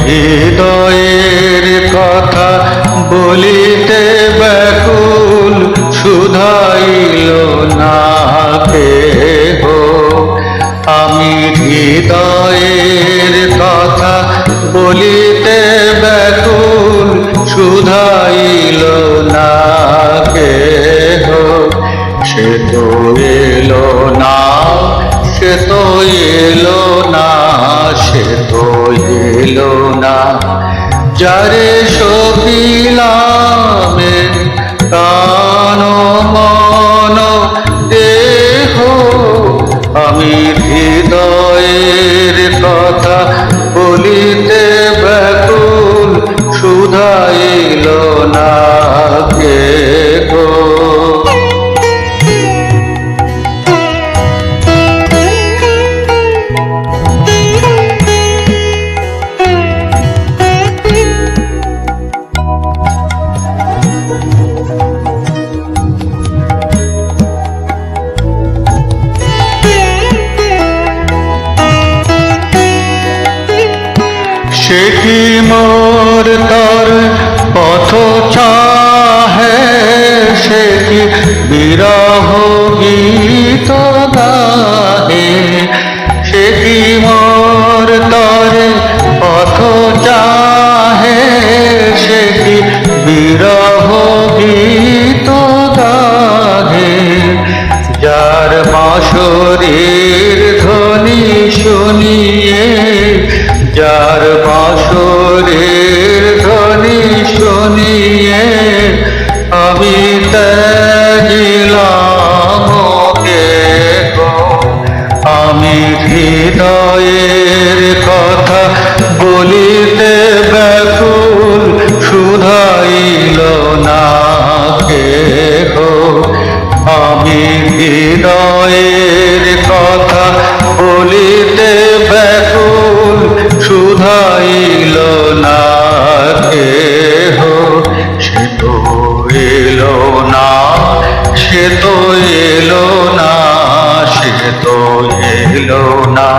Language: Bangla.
হৃদয়ের কথা বলিতে ব্যাকুল, শুধাইল না কেহ। আমি হৃদয়ের কথা বলিতে ব্যাকুল, শুধাইল না কেহ। সে তো এলো না, সে তো এলো না, সে তো এলো না, যারে সপিলামে প্রাণ মন দেহ। আমি হৃদয়ের কথা বলিতে ব্যাকুল, শুধাইল না কেহ। সে কি মোর তর পথ চাহে, সে কি বিরহ গীত গাহে। সে কি মোর তর পথ চাহে, সে কি বিরহ গীত গাহে। যার বাঁশরীর ধ্বনি শুনিয়ে, যার বাঁশরীর ধ্বনি শুনিয়ে আমি ত্যাজিলাম কেহ। আমি হৃদয়ের কথা বলিতে ব্যাকুল, শুধাইল না কেহ। আমি হৃদয়ের কথা বলিতে ব্যাকুল, শুধাইল না কেহ। সে তো এলো না, সে তো এলো না, সে তো এলো না।